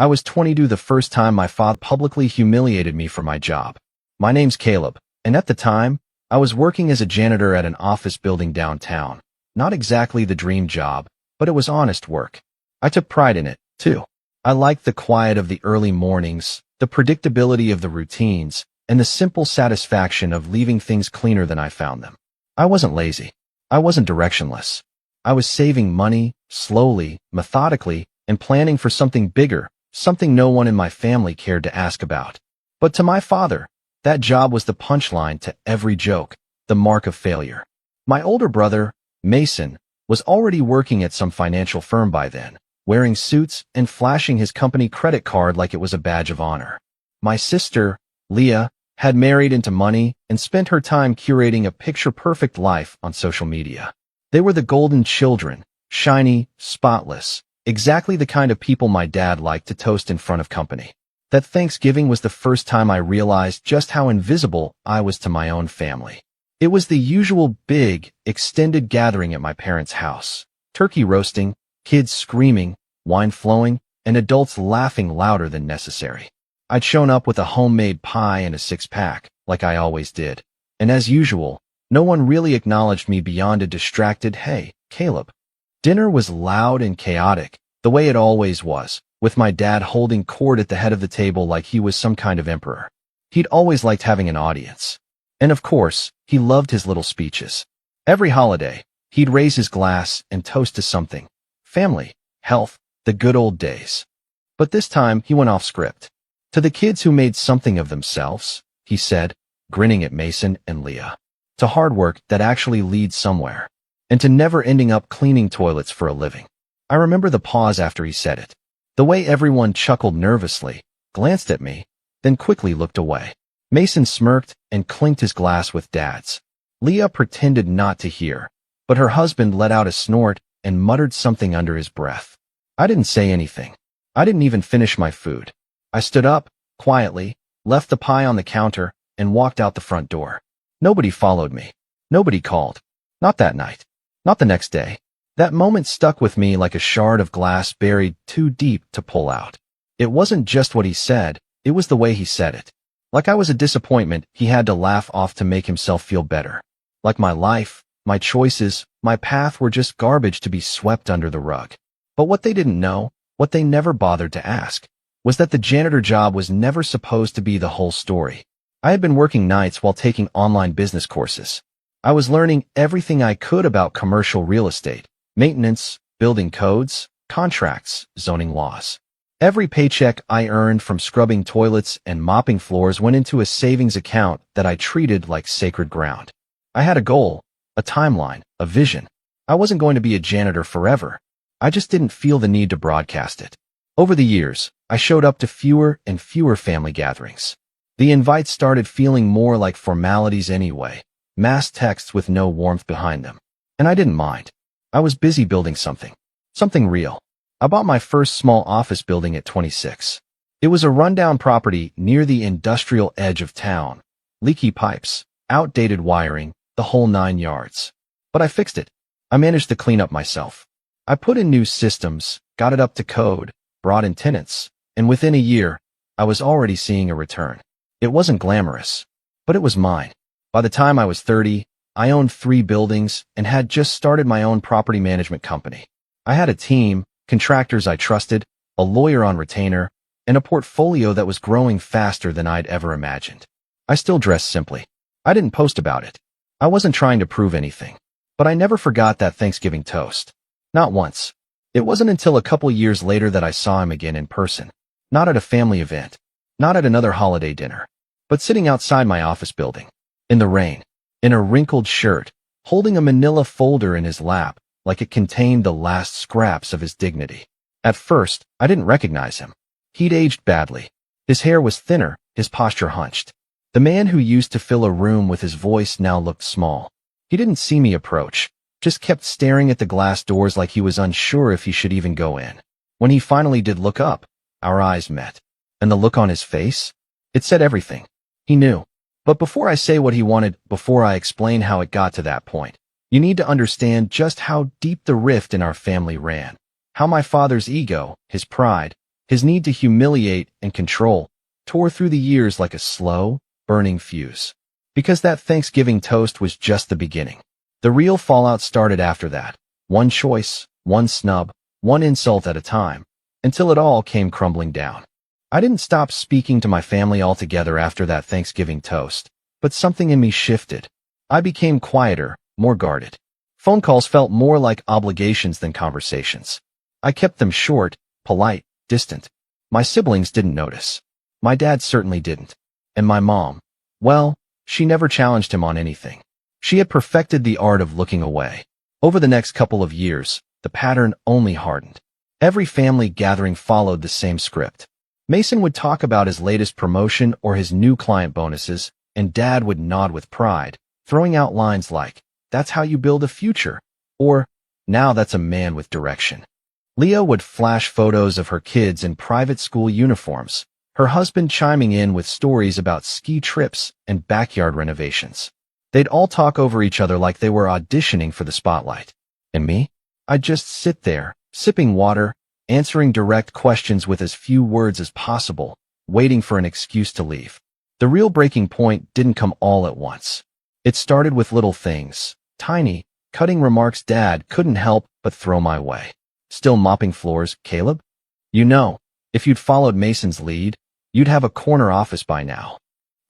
I was 22 the first time my father publicly humiliated me for my job. My name's Caleb, and at the time, I was working as a janitor at an office building downtown. Not exactly the dream job, but it was honest work. I took pride in it, too. I liked the quiet of the early mornings, the predictability of the routines, and the simple satisfaction of leaving things cleaner than I found them. I wasn't lazy. I wasn't directionless. I was saving money, slowly, methodically, and planning for something bigger, something no one in my family cared to ask about. But to my father, that job was the punchline to every joke, the mark of failure. My older brother, Mason, was already working at some financial firm by then, wearing suits and flashing his company credit card like it was a badge of honor. My sister, Leah, had married into money and spent her time curating a picture-perfect life on social media. They were the golden children, shiny, spotless, exactly the kind of people my dad liked to toast in front of company. That Thanksgiving was the first time I realized just how invisible I was to my own family. It was the usual big, extended gathering at my parents' house. Turkey roasting, kids screaming, wine flowing, and adults laughing louder than necessary. I'd shown up with a homemade pie and a six-pack, like I always did. And as usual, no one really acknowledged me beyond a distracted, "Hey, Caleb." Dinner was loud and chaotic, the way it always was, with my dad holding court at the head of the table like he was some kind of emperor. He'd always liked having an audience. And of course, he loved his little speeches. Every holiday, he'd raise his glass and toast to something. Family, health, the good old days. But this time, he went off script. To the kids who made something of themselves, he said, grinning at Mason and Leah. To hard work that actually leads somewhere. And to never ending up cleaning toilets for a living. I remember the pause after he said it. The way everyone chuckled nervously, glanced at me, then quickly looked away. Mason smirked and clinked his glass with Dad's. Leah pretended not to hear, but her husband let out a snort and muttered something under his breath. I didn't say anything. I didn't even finish my food. I stood up, quietly, left the pie on the counter, and walked out the front door. Nobody followed me. Nobody called. Not that night. Not the next day. That moment stuck with me like a shard of glass buried too deep to pull out. It wasn't just what he said, it was the way he said it. Like I was a disappointment he had to laugh off to make himself feel better. Like my life, my choices, my path were just garbage to be swept under the rug. But what they didn't know, what they never bothered to ask, was that the janitor job was never supposed to be the whole story. I had been working nights while taking online business courses. I was learning everything I could about commercial real estate, maintenance, building codes, contracts, zoning laws. Every paycheck I earned from scrubbing toilets and mopping floors went into a savings account that I treated like sacred ground. I had a goal, a timeline, a vision. I wasn't going to be a janitor forever. I just didn't feel the need to broadcast it. Over the years, I showed up to fewer and fewer family gatherings. The invites started feeling more like formalities anyway, mass texts with no warmth behind them. And I didn't mind. I was busy building something real. I bought my first small office building at 26. It was a rundown property near the industrial edge of town. Leaky pipes, outdated wiring, the whole 9 yards. But I fixed it. I managed to clean up myself. I put in new systems, got it up to code, brought in tenants, and within a year, I was already seeing a return. It wasn't glamorous, but it was mine. By the time I was 30, I owned 3 buildings and had just started my own property management company. I had a team, contractors I trusted, a lawyer on retainer, and a portfolio that was growing faster than I'd ever imagined. I still dressed simply. I didn't post about it. I wasn't trying to prove anything. But I never forgot that Thanksgiving toast. Not once. It wasn't until a couple years later that I saw him again in person. Not at a family event. Not at another holiday dinner. But sitting outside my office building. In the rain. In a wrinkled shirt. Holding a manila folder in his lap, like it contained the last scraps of his dignity. At first, I didn't recognize him. He'd aged badly. His hair was thinner, his posture hunched. The man who used to fill a room with his voice now looked small. He didn't see me approach, just kept staring at the glass doors like he was unsure if he should even go in. When he finally did look up, our eyes met. And the look on his face? It said everything. He knew. But before I say what he wanted, before I explain how it got to that point, you need to understand just how deep the rift in our family ran. How my father's ego, his pride, His need to humiliate and control tore through the years like a slow, burning fuse. Because that Thanksgiving toast was just the beginning. The real fallout started after that. One choice, one snub, one insult at a time, until it all came crumbling down. I didn't stop speaking to my family altogether after that Thanksgiving toast, but something in me shifted. I became quieter, more guarded. Phone calls felt more like obligations than conversations. I kept them short, polite, distant. My siblings didn't notice. My dad certainly didn't. And my mom, well, she never challenged him on anything. She had perfected the art of looking away. Over the next couple of years, the pattern only hardened. Every family gathering followed the same script. Mason would talk about his latest promotion or his new client bonuses, and Dad would nod with pride, throwing out lines like, "That's how you build a future," or, "Now that's a man with direction." Leah would flash photos of her kids in private school uniforms, her husband chiming in with stories about ski trips and backyard renovations. They'd all talk over each other like they were auditioning for the spotlight. And me? I'd just sit there, sipping water, answering direct questions with as few words as possible, waiting for an excuse to leave. The real breaking point didn't come all at once. It started with little things, tiny, cutting remarks Dad couldn't help but throw my way. "Still mopping floors, Caleb? You know, if you'd followed Mason's lead, you'd have a corner office by now.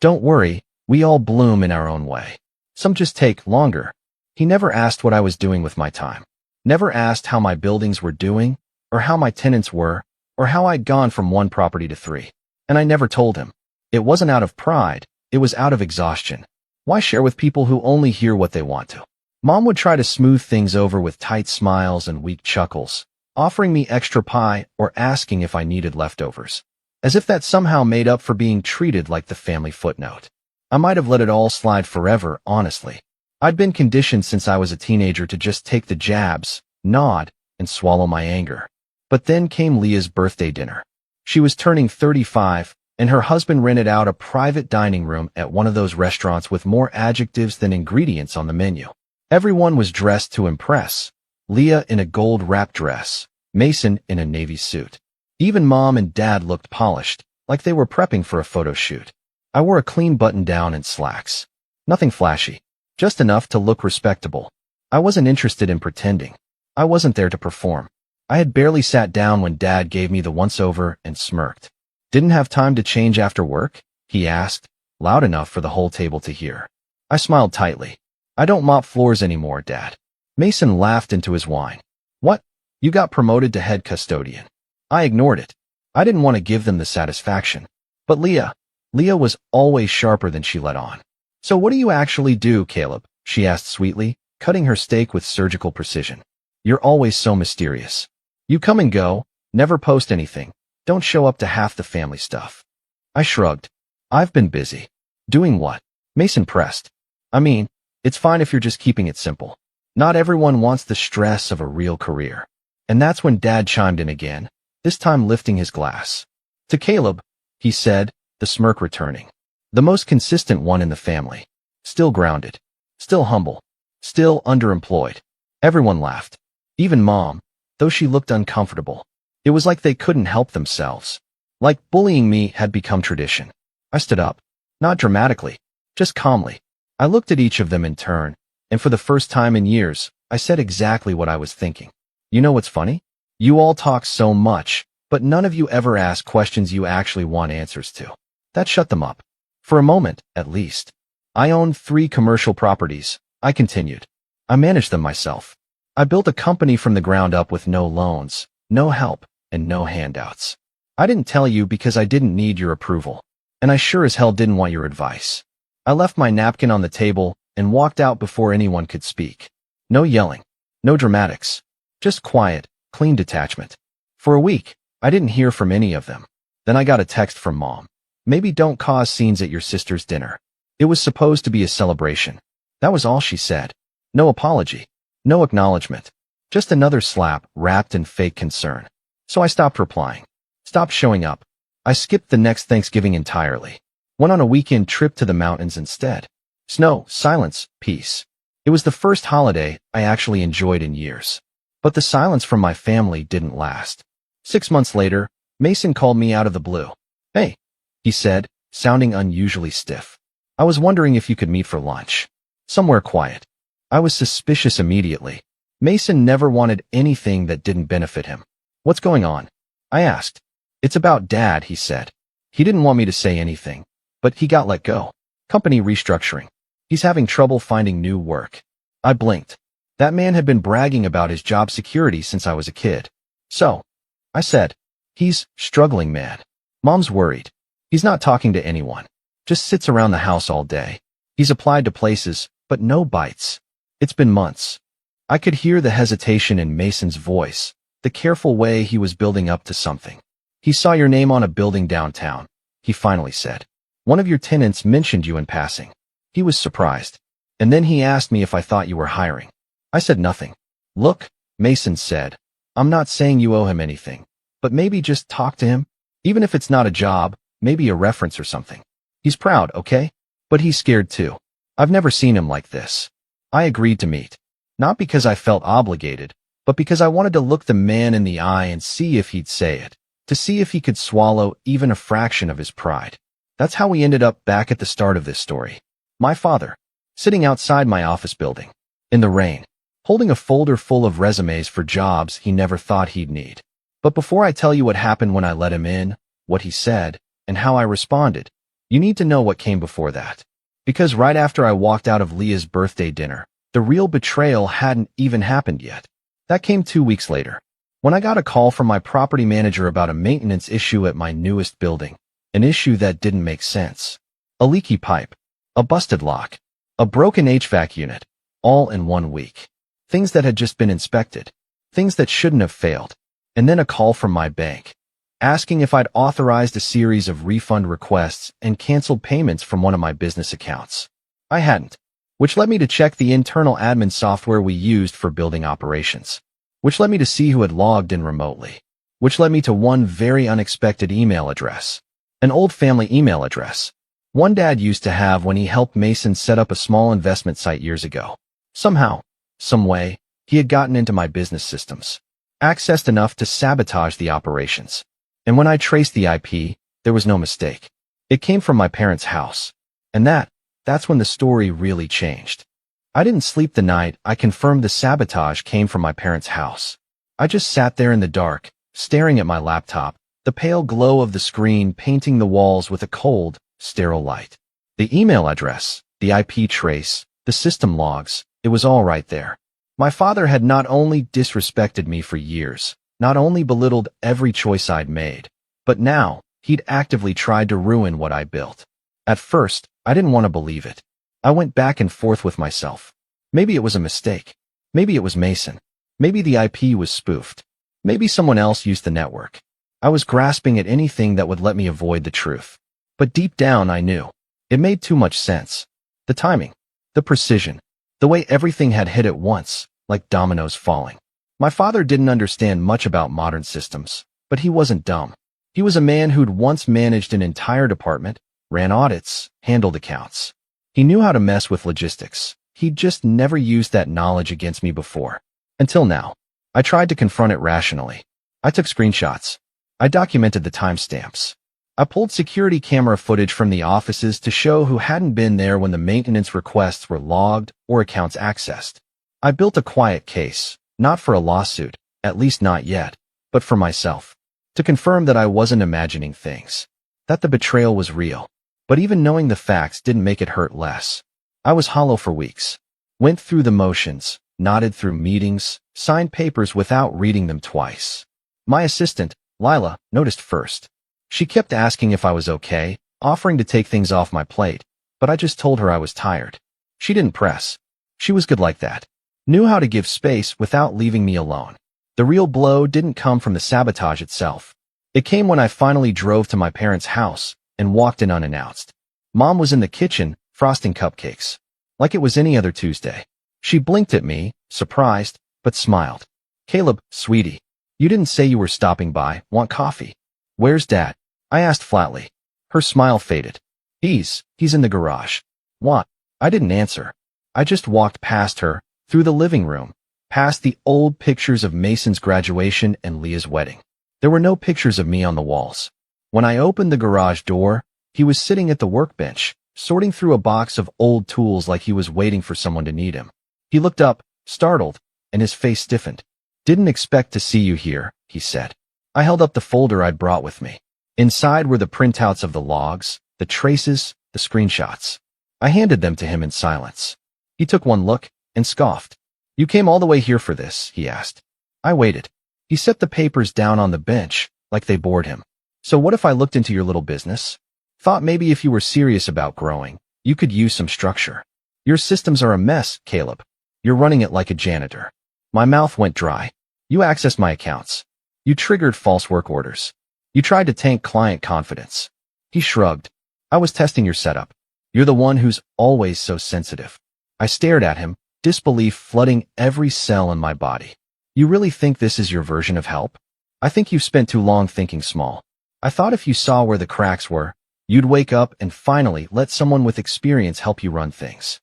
Don't worry, we all bloom in our own way. Some just take longer." He never asked what I was doing with my time. Never asked how my buildings were doing, or how my tenants were, or how I'd gone from one property to 3. And I never told him. It wasn't out of pride, it was out of exhaustion. Why share with people who only hear what they want to? Mom would try to smooth things over with tight smiles and weak chuckles, offering me extra pie or asking if I needed leftovers, as if that somehow made up for being treated like the family footnote. I might have let it all slide forever, honestly. I'd been conditioned since I was a teenager to just take the jabs, nod, and swallow my anger. But then came Leah's birthday dinner. She was turning 35, and her husband rented out a private dining room at one of those restaurants with more adjectives than ingredients on the menu. Everyone was dressed to impress. Leah in a gold wrap dress, Mason in a navy suit. Even Mom and Dad looked polished, like they were prepping for a photo shoot. I wore a clean button-down and slacks. Nothing flashy, just enough to look respectable. I wasn't interested in pretending. I wasn't there to perform. I had barely sat down when Dad gave me the once-over and smirked. "Didn't have time to change after work?" he asked, loud enough for the whole table to hear. I smiled tightly. "I don't mop floors anymore, Dad." Mason laughed into his wine. "What? You got promoted to head custodian." I ignored it. I didn't want to give them the satisfaction. But Leah was always sharper than she let on. "So what do you actually do, Caleb?" she asked sweetly, cutting her steak with surgical precision. "You're always so mysterious. You come and go, never post anything, don't show up to half the family stuff." I shrugged. "I've been busy." "Doing what?" Mason pressed. "I mean, it's fine if you're just keeping it simple. Not everyone wants the stress of a real career." And that's when Dad chimed in again, this time lifting his glass. "To Caleb," he said, the smirk returning. The most consistent one in the family. Still grounded. Still humble. Still underemployed. Everyone laughed. Even Mom, though she looked uncomfortable. It was like they couldn't help themselves. Like bullying me had become tradition. I stood up. Not dramatically. Just calmly. I looked at each of them in turn, and for the first time in years, I said exactly what I was thinking. "You know what's funny? You all talk so much, but none of you ever ask questions you actually want answers to." That shut them up. For a moment, at least. "I own 3 commercial properties," I continued. "I manage them myself. I built a company from the ground up with no loans, no help, and no handouts. I didn't tell you because I didn't need your approval. And I sure as hell didn't want your advice." I left my napkin on the table and walked out before anyone could speak. No yelling. No dramatics. Just quiet, clean detachment. For a week, I didn't hear from any of them. Then I got a text from Mom. "Maybe don't cause scenes at your sister's dinner." It was supposed to be a celebration. That was all she said. No apology. No acknowledgement. Just another slap wrapped in fake concern. So I stopped replying. Stopped showing up. I skipped the next Thanksgiving entirely. Went on a weekend trip to the mountains instead. Snow, silence, peace. It was the first holiday I actually enjoyed in years. But the silence from my family didn't last. 6 months later, Mason called me out of the blue. "Hey," he said, sounding unusually stiff. "I was wondering if you could meet for lunch. Somewhere quiet." I was suspicious immediately. Mason never wanted anything that didn't benefit him. "What's going on?" I asked. "It's about Dad," he said. He didn't want me to say anything, but he got let go. Company restructuring. He's having trouble finding new work. I blinked. That man had been bragging about his job security since I was a kid. "So," I said, "he's struggling, man. Mom's worried. He's not talking to anyone. Just sits around the house all day. He's applied to places, but no bites. It's been months." I could hear the hesitation in Mason's voice, the careful way he was building up to something. "He saw your name on a building downtown," he finally said. "One of your tenants mentioned you in passing." He was surprised. "And then he asked me if I thought you were hiring." I said nothing. "Look," Mason said, "I'm not saying you owe him anything, but maybe just talk to him. Even if it's not a job, maybe a reference or something. He's proud, okay? But he's scared too. I've never seen him like this." I agreed to meet. Not because I felt obligated, but because I wanted to look the man in the eye and see if he'd say it, to see if he could swallow even a fraction of his pride. That's how we ended up back at the start of this story. My father, sitting outside my office building, in the rain, holding a folder full of resumes for jobs he never thought he'd need. But before I tell you what happened when I let him in, what he said, and how I responded, you need to know what came before that. Because right after I walked out of Leah's birthday dinner, the real betrayal hadn't even happened yet. That came 2 weeks later, when I got a call from my property manager about a maintenance issue at my newest building, an issue that didn't make sense. A leaky pipe, a busted lock, a broken HVAC unit, all in 1 week. Things that had just been inspected, things that shouldn't have failed. And then a call from my bank, asking if I'd authorized a series of refund requests and canceled payments from one of my business accounts. I hadn't, which led me to check the internal admin software we used for building operations, which led me to see who had logged in remotely, which led me to one very unexpected email address, an old family email address, one Dad used to have when he helped Mason set up a small investment site years ago. Somehow, some way, he had gotten into my business systems, accessed enough to sabotage the operations. And when I traced the IP, there was no mistake. It came from my parents' house. And that's when the story really changed. I didn't sleep the night I confirmed the sabotage came from my parents' house. I just sat there in the dark, staring at my laptop, the pale glow of the screen painting the walls with a cold, sterile light. The email address, the IP trace, the system logs, it was all right there. My father had not only disrespected me for years, not only belittled every choice I'd made, but now he'd actively tried to ruin what I built. At first, I didn't want to believe it. I went back and forth with myself. Maybe it was a mistake. Maybe it was Mason. Maybe the IP was spoofed. Maybe someone else used the network. I was grasping at anything that would let me avoid the truth. But deep down, I knew. It made too much sense. The timing, the precision, the way everything had hit at once, like dominoes falling. My father didn't understand much about modern systems, but he wasn't dumb. He was a man who'd once managed an entire department, ran audits, handled accounts. He knew how to mess with logistics. He'd just never used that knowledge against me before. Until now. I tried to confront it rationally. I took screenshots. I documented the timestamps. I pulled security camera footage from the offices to show who hadn't been there when the maintenance requests were logged or accounts accessed. I built a quiet case, not for a lawsuit, at least not yet, but for myself, to confirm that I wasn't imagining things, that the betrayal was real. But even knowing the facts didn't make it hurt less. I was hollow for weeks, went through the motions, nodded through meetings, signed papers without reading them twice. My assistant, Lila, noticed first. She kept asking if I was okay, offering to take things off my plate, but I just told her I was tired. She didn't press. She was good like that. Knew how to give space without leaving me alone. The real blow didn't come from the sabotage itself. It came when I finally drove to my parents' house and walked in unannounced. Mom was in the kitchen, frosting cupcakes, like it was any other Tuesday. She blinked at me, surprised, but smiled. "Caleb, sweetie, you didn't say you were stopping by. Want coffee?" "Where's Dad?" I asked flatly. Her smile faded. He's in the garage." "What?" I didn't answer. I just walked past her, through the living room, past the old pictures of Mason's graduation and Leah's wedding, There were no pictures of me on the walls. When I opened the garage door, he was sitting at the workbench, sorting through a box of old tools like he was waiting for someone to need him. He looked up, startled, and his face stiffened. "Didn't expect to see you here," he said. I held up the folder I'd brought with me. Inside were the printouts of the logs, the traces, the screenshots. I handed them to him in silence. He took one look and scoffed. "You came all the way here for this?" he asked. I waited. He set the papers down on the bench, like they bored him. "So what if I looked into your little business? Thought maybe if you were serious about growing, you could use some structure. Your systems are a mess, Caleb. You're running it like a janitor." My mouth went dry. "You accessed my accounts. You triggered false work orders. You tried to tank client confidence." He shrugged. "I was testing your setup. You're the one who's always so sensitive." I stared at him, disbelief flooding every cell in my body. "You really think this is your version of help? I think you've spent too long thinking small. I thought if you saw where the cracks were, you'd wake up and finally let someone with experience help you run things."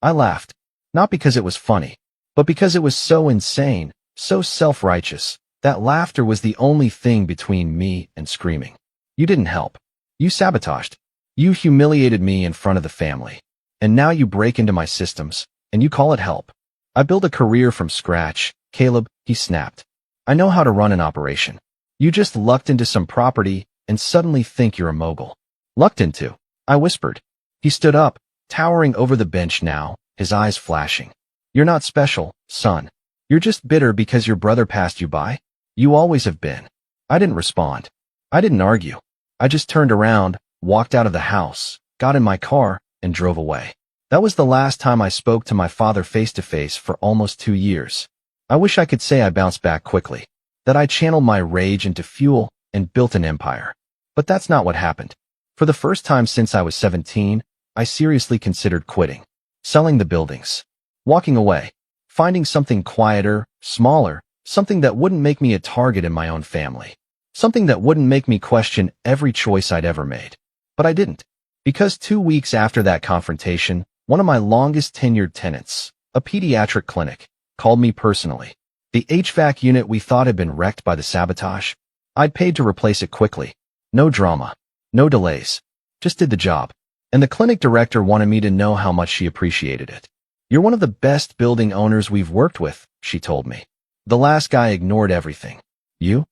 I laughed, not because it was funny, but because it was so insane, so self-righteous. That laughter was the only thing between me and screaming. "You didn't help. You sabotaged. You humiliated me in front of the family. And now you break into my systems, and you call it help. I built a career from scratch, Caleb," he snapped. "I know how to run an operation. You just lucked into some property and suddenly think you're a mogul." "Lucked into?" I whispered. He stood up, towering over the bench now, his eyes flashing. "You're not special, son. You're just bitter because your brother passed you by. You always have been." I didn't respond. I didn't argue. I just turned around, walked out of the house, got in my car, and drove away. That was the last time I spoke to my father face-to-face for almost 2 years. I wish I could say I bounced back quickly, that I channeled my rage into fuel and built an empire. But that's not what happened. For the first time since I was 17, I seriously considered quitting, selling the buildings, walking away, finding something quieter, smaller, something that wouldn't make me a target in my own family, something that wouldn't make me question every choice I'd ever made. But I didn't, because 2 weeks after that confrontation, one of my longest tenured tenants, a pediatric clinic, called me personally. The HVAC unit we thought had been wrecked by the sabotage, I'd paid to replace it quickly. No drama, no delays, just did the job. And the clinic director wanted me to know how much she appreciated it. "You're one of the best building owners we've worked with," she told me. "The last guy ignored everything. You're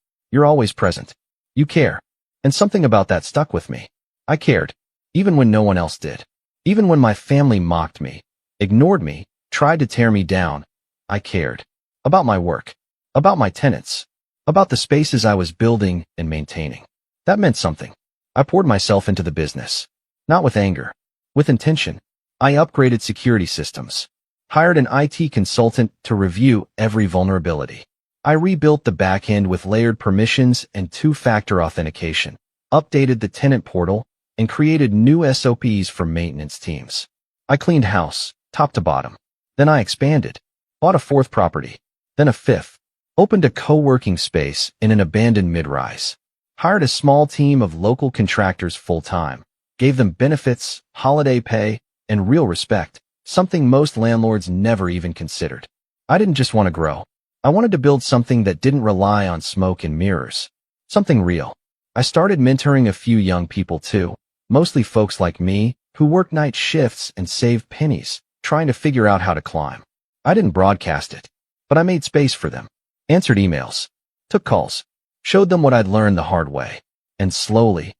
always present. You care." And something about that stuck with me. I cared, even when no one else did. Even when my family mocked me, ignored me, tried to tear me down, I cared. About my work, about my tenants, about the spaces I was building and maintaining. That meant something. I poured myself into the business. Not with anger, with intention. I upgraded security systems, hired an IT consultant to review every vulnerability. I rebuilt the backend with layered permissions and two-factor authentication, updated the tenant portal, and created new SOPs for maintenance teams. I cleaned house, top to bottom. Then I expanded, bought a 4th property, then a 5th, opened a co-working space in an abandoned mid-rise, hired a small team of local contractors full-time, gave them benefits, holiday pay, and real respect, something most landlords never even considered. I didn't just want to grow. I wanted to build something that didn't rely on smoke and mirrors. Something real. I started mentoring a few young people too, mostly folks like me, who worked night shifts and saved pennies, trying to figure out how to climb. I didn't broadcast it, but I made space for them, answered emails, took calls, showed them what I'd learned the hard way. And slowly,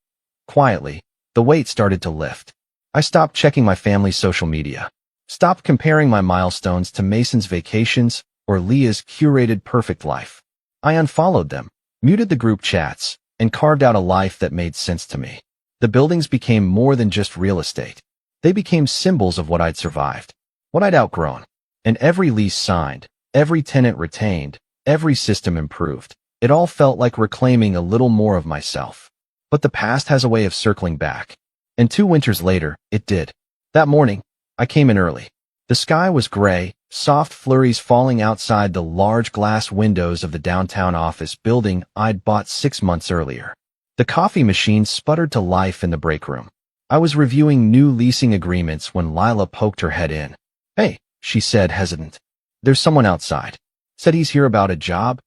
quietly, the weight started to lift. I stopped checking my family's social media, stopped comparing my milestones to Mason's vacations or Leah's curated perfect life. I unfollowed them, muted the group chats, and carved out a life that made sense to me. The buildings became more than just real estate. They became symbols of what I'd survived, what I'd outgrown. And every lease signed, every tenant retained, every system improved. It all felt like reclaiming a little more of myself. But the past has a way of circling back. And 2 winters later, it did. That morning, I came in early. The sky was gray, soft flurries falling outside the large glass windows of the downtown office building I'd bought 6 months earlier. The coffee machine sputtered to life in the break room. I was reviewing new leasing agreements when Lila poked her head in. "Hey," she said, hesitant. "There's someone outside. Said he's here about a job."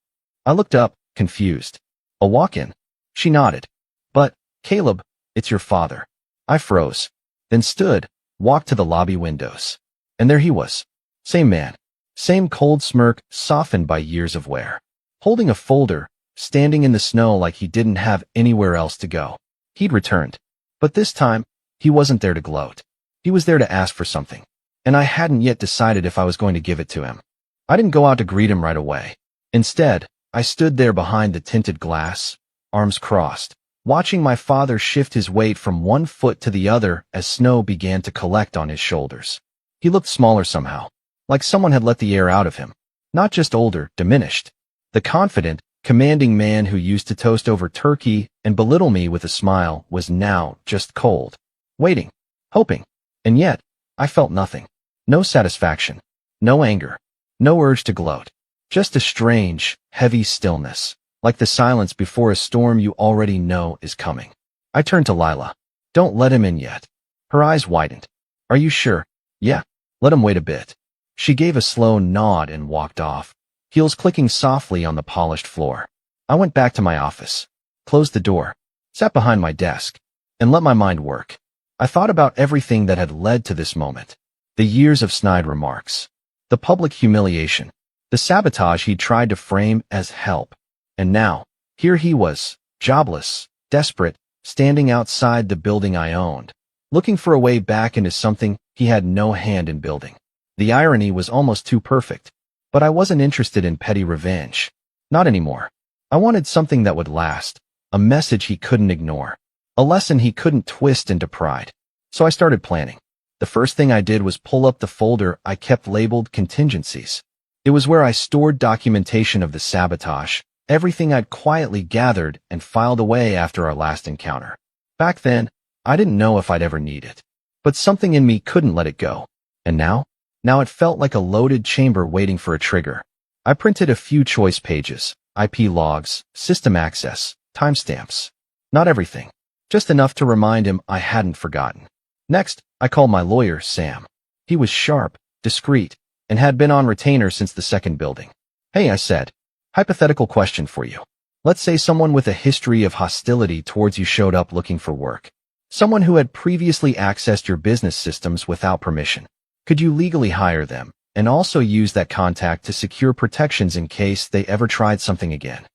I looked up, confused. A walk-in. She nodded. But, Caleb, it's your father. I froze. Then stood, walked to the lobby windows. And there he was. Same man. Same cold smirk softened by years of wear. Holding a folder, standing in the snow like he didn't have anywhere else to go. He'd returned. But this time, he wasn't there to gloat. He was there to ask for something. And I hadn't yet decided if I was going to give it to him. I didn't go out to greet him right away. Instead, I stood there behind the tinted glass, arms crossed, watching my father shift his weight from one foot to the other as snow began to collect on his shoulders. He looked smaller somehow, like someone had let the air out of him. Not just older, diminished. The confident, commanding man who used to toast over turkey and belittle me with a smile was now just cold. Waiting. Hoping. And yet, I felt nothing. No satisfaction. No anger. No urge to gloat. Just a strange, heavy stillness, like the silence before a storm you already know is coming. I turned to Lila. Don't let him in yet. Her eyes widened. Are you sure? Yeah. Let him wait a bit. She gave a slow nod and walked off, heels clicking softly on the polished floor. I went back to my office, closed the door, sat behind my desk, and let my mind work. I thought about everything that had led to this moment. The years of snide remarks. The public humiliation. The sabotage he'd tried to frame as help. And now, here he was, jobless, desperate, standing outside the building I owned, looking for a way back into something he had no hand in building. The irony was almost too perfect. But I wasn't interested in petty revenge. Not anymore. I wanted something that would last, a message he couldn't ignore, a lesson he couldn't twist into pride. So I started planning. The first thing I did was pull up the folder I kept labeled contingencies. It was where I stored documentation of the sabotage, everything I'd quietly gathered and filed away after our last encounter. Back then, I didn't know if I'd ever need it. But something in me couldn't let it go. And now? Now it felt like a loaded chamber waiting for a trigger. I printed a few choice pages, IP logs, system access, timestamps. Not everything. Just enough to remind him I hadn't forgotten. Next, I called my lawyer, Sam. He was sharp, discreet, and had been on retainer since the second building. Hey, I said, hypothetical question for you. Let's say someone with a history of hostility towards you showed up looking for work. Someone who had previously accessed your business systems without permission. Could you legally hire them and also use that contact to secure protections in case they ever tried something again?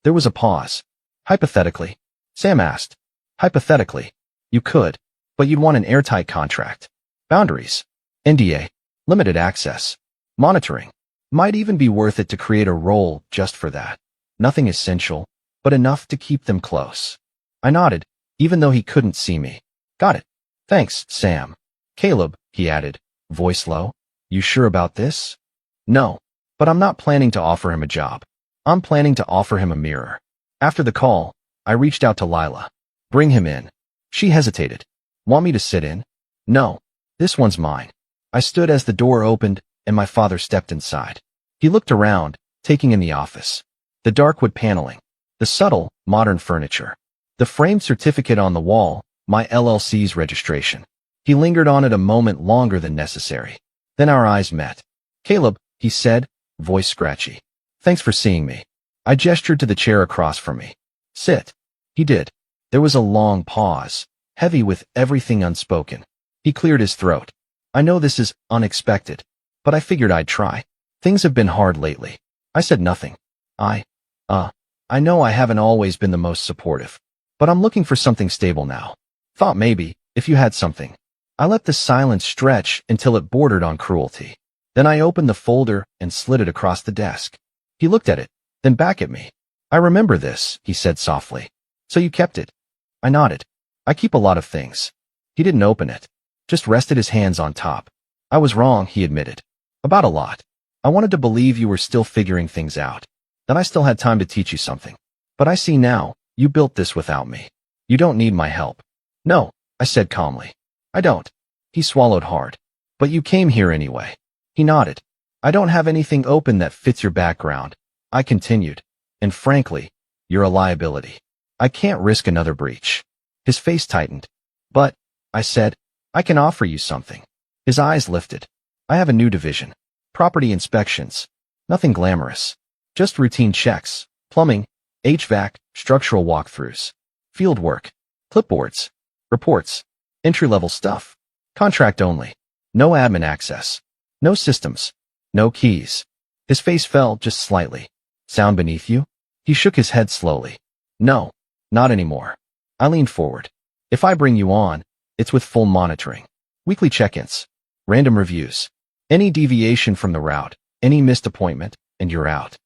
There was a pause. Hypothetically, Sam asked. Hypothetically, you could, but you'd want an airtight contract. Boundaries. NDA. Limited access. Monitoring. Might even be worth it to create a role just for that. Nothing essential, but enough to keep them close. I nodded, even though he couldn't see me. Got it. Thanks, Sam. Caleb, he added, voice low. You sure about this? No, but I'm not planning to offer him a job. I'm planning to offer him a mirror. After the call, I reached out to Lila. Bring him in. She hesitated. Want me to sit in? No, this one's mine. I stood as the door opened and my father stepped inside. He looked around, taking in the office. The dark wood paneling. The subtle, modern furniture. The framed certificate on the wall, my LLC's registration. He lingered on it a moment longer than necessary. Then our eyes met. Caleb, he said, voice scratchy. Thanks for seeing me. I gestured to the chair across from me. Sit. He did. There was a long pause, heavy with everything unspoken. He cleared his throat. I know this is unexpected, but I figured I'd try. Things have been hard lately. I said nothing. I know I haven't always been the most supportive, but I'm looking for something stable now. Thought maybe, if you had something. I let the silence stretch until it bordered on cruelty. Then I opened the folder and slid it across the desk. He looked at it, then back at me. I remember this, he said softly. So you kept it? I nodded. I keep a lot of things. He didn't open it. Just rested his hands on top. I was wrong, he admitted. About a lot. I wanted to believe you were still figuring things out. That I still had time to teach you something. But I see now, you built this without me. You don't need my help. No, I said calmly. I don't. He swallowed hard. But you came here anyway. He nodded. I don't have anything open that fits your background. I continued. And frankly, you're a liability. I can't risk another breach. His face tightened. But, I said, I can offer you something. His eyes lifted. I have a new division. Property inspections. Nothing glamorous. Just routine checks. Plumbing. HVAC, structural walkthroughs, field work, clipboards, reports, entry-level stuff, contract only, no admin access, no systems, no keys. His face fell just slightly. Sound beneath you? He shook his head slowly. No, not anymore. I leaned forward. If I bring you on, it's with full monitoring. Weekly check-ins, random reviews. Any deviation from the route, any missed appointment, and you're out.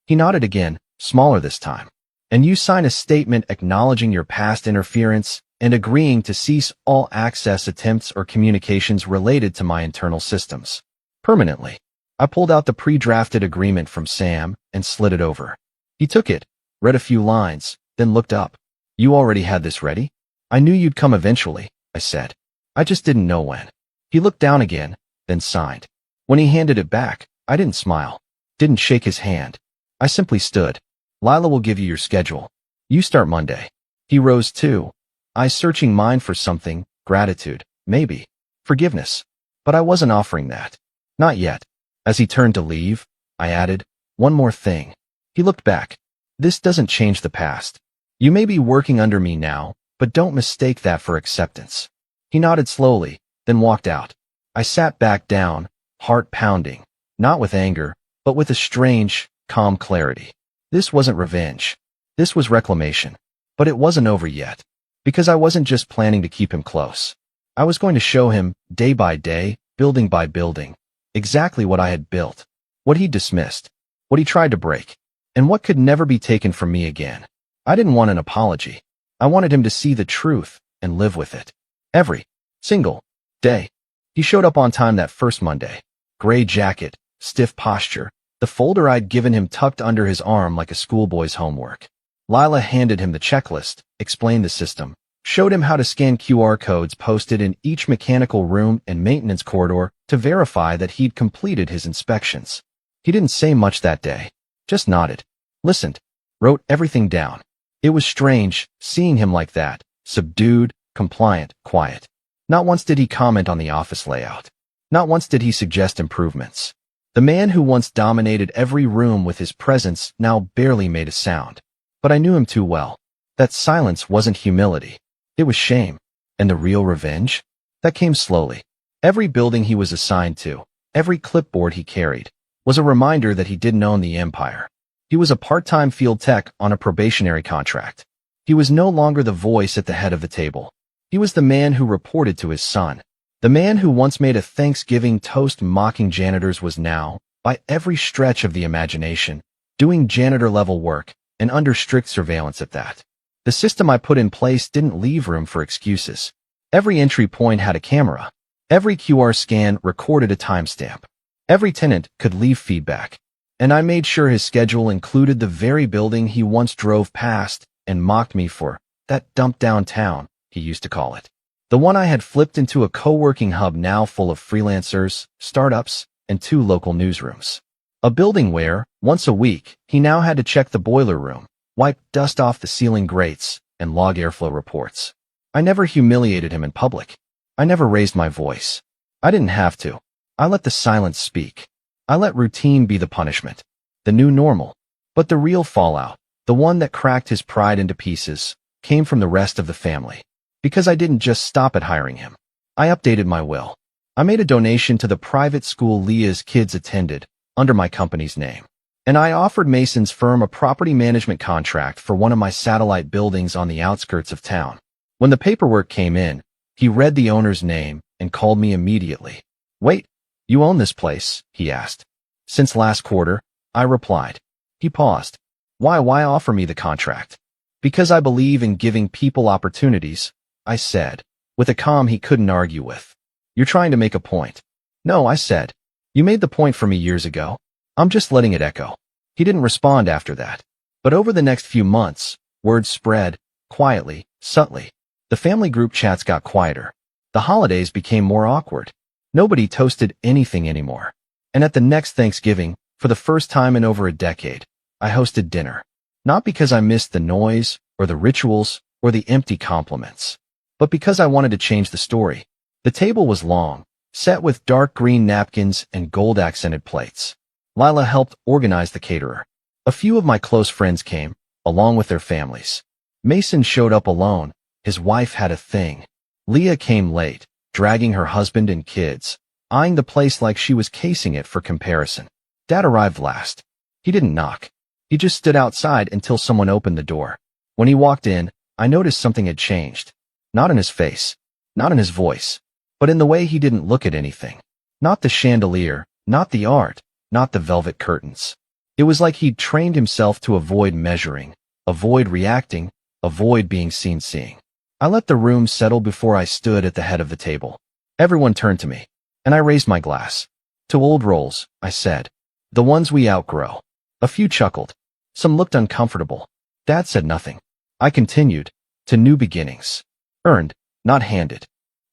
He nodded again, smaller this time. And you sign a statement acknowledging your past interference and agreeing to cease all access attempts or communications related to my internal systems. Permanently. I pulled out the pre-drafted agreement from Sam and slid it over. He took it, read a few lines, then looked up. You already had this ready? I knew you'd come eventually, I said. I just didn't know when. He looked down again, then signed. When he handed it back, I didn't smile, didn't shake his hand. I simply stood. Lila will give you your schedule. You start Monday. He rose too, eyes searching mine for something, gratitude, maybe, forgiveness. But I wasn't offering that. Not yet. As he turned to leave, I added, one more thing. He looked back. This doesn't change the past. You may be working under me now, but don't mistake that for acceptance. He nodded slowly, then walked out. I sat back down, heart pounding, not with anger, but with a strange, calm clarity. This wasn't revenge. This was reclamation. But it wasn't over yet. Because I wasn't just planning to keep him close. I was going to show him, day by day, building by building, exactly what I had built, what he dismissed, what he tried to break, and what could never be taken from me again. I didn't want an apology. I wanted him to see the truth and live with it. Every single day. He showed up on time that first Monday. Gray jacket, stiff posture, the folder I'd given him tucked under his arm like a schoolboy's homework. Lila handed him the checklist, explained the system, showed him how to scan QR codes posted in each mechanical room and maintenance corridor to verify that he'd completed his inspections. He didn't say much that day, just nodded, listened, wrote everything down. It was strange, seeing him like that, subdued, compliant, quiet. Not once did he comment on the office layout. Not once did he suggest improvements. The man who once dominated every room with his presence now barely made a sound. But I knew him too well. That silence wasn't humility. It was shame. And the real revenge? That came slowly. Every building he was assigned to, every clipboard he carried, was a reminder that he didn't own the empire. He was a part-time field tech on a probationary contract. He was no longer the voice at the head of the table. He was the man who reported to his son. The man who once made a Thanksgiving toast mocking janitors was now, by every stretch of the imagination, doing janitor-level work, and under strict surveillance at that. The system I put in place didn't leave room for excuses. Every entry point had a camera. Every QR scan recorded a timestamp. Every tenant could leave feedback. And I made sure his schedule included the very building he once drove past and mocked me for, that dump downtown, he used to call it. The one I had flipped into a co-working hub now full of freelancers, startups, and 2 local newsrooms. A building where, once a week, he now had to check the boiler room, wipe dust off the ceiling grates, and log airflow reports. I never humiliated him in public. I never raised my voice. I didn't have to. I let the silence speak. I let routine be the punishment, the new normal. But the real fallout, the one that cracked his pride into pieces, came from the rest of the family. Because I didn't just stop at hiring him. I updated my will. I made a donation to the private school Leah's kids attended, under my company's name. And I offered Mason's firm a property management contract for one of my satellite buildings on the outskirts of town. When the paperwork came in, he read the owner's name and called me immediately. Wait, you own this place? He asked. Since last quarter, I replied. He paused. Why offer me the contract? Because I believe in giving people opportunities, I said, with a calm he couldn't argue with. You're trying to make a point. No, I said. You made the point for me years ago. I'm just letting it echo. He didn't respond after that. But over the next few months, word spread, quietly, subtly. The family group chats got quieter. The holidays became more awkward. Nobody toasted anything anymore. And at the next Thanksgiving, for the first time in over a decade, I hosted dinner. Not because I missed the noise, or the rituals, or the empty compliments, but because I wanted to change the story. The table was long, set with dark green napkins and gold-accented plates. Lila helped organize the caterer. A few of my close friends came, along with their families. Mason showed up alone. His wife had a thing. Leah came late, dragging her husband and kids, eyeing the place like she was casing it for comparison. Dad arrived last. He didn't knock. He just stood outside until someone opened the door. When he walked in, I noticed something had changed. Not in his face, not in his voice, but in the way he didn't look at anything. Not the chandelier, not the art, not the velvet curtains. It was like he'd trained himself to avoid measuring, avoid reacting, avoid being seen seeing. I let the room settle before I stood at the head of the table. Everyone turned to me, and I raised my glass. To old roles, I said. The ones we outgrow. A few chuckled. Some looked uncomfortable. Dad said nothing. I continued. To new beginnings. Earned, not handed.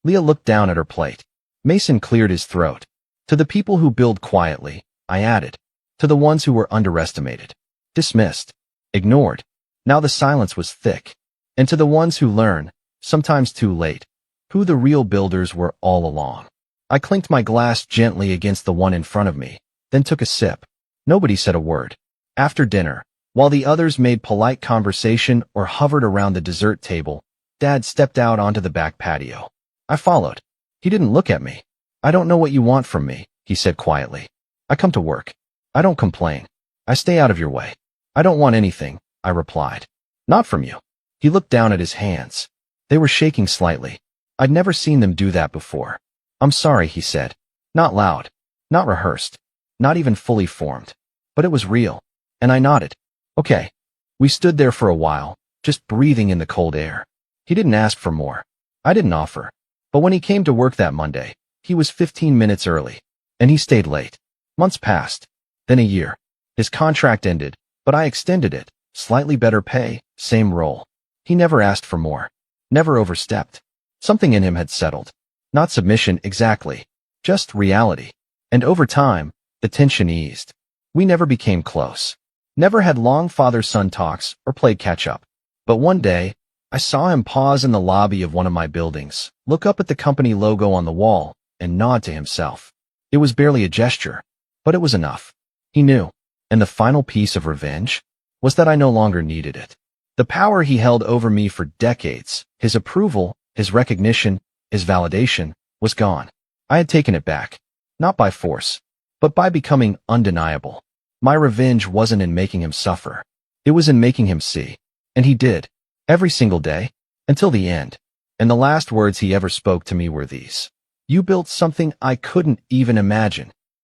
Leah looked down at her plate. Mason cleared his throat. To the people who build quietly, I added. To the ones who were underestimated. Dismissed. Ignored. Now the silence was thick. And to the ones who learn, sometimes too late, who the real builders were all along. I clinked my glass gently against the one in front of me, then took a sip. Nobody said a word. After dinner, while the others made polite conversation or hovered around the dessert table, Dad stepped out onto the back patio. I followed. He didn't look at me. I don't know what you want from me, he said quietly. I come to work. I don't complain. I stay out of your way. I don't want anything, I replied. Not from you. He looked down at his hands. They were shaking slightly. I'd never seen them do that before. I'm sorry, he said. Not loud. Not rehearsed. Not even fully formed. But it was real. And I nodded. Okay. We stood there for a while, just breathing in the cold air. He didn't ask for more. I didn't offer. But when he came to work that Monday, he was 15 minutes early. And he stayed late. Months passed. Then a year. His contract ended, but I extended it. Slightly better pay, same role. He never asked for more. Never overstepped. Something in him had settled. Not submission exactly. Just reality. And over time, the tension eased. We never became close. Never had long father-son talks or played catch-up. But one day, I saw him pause in the lobby of one of my buildings, look up at the company logo on the wall, and nod to himself. It was barely a gesture, but it was enough. He knew. And the final piece of revenge was that I no longer needed it. The power he held over me for decades, his approval, his recognition, his validation, was gone. I had taken it back. Not by force, but by becoming undeniable. My revenge wasn't in making him suffer. It was in making him see. And he did. Every single day. Until the end. And the last words he ever spoke to me were these. You built something I couldn't even imagine.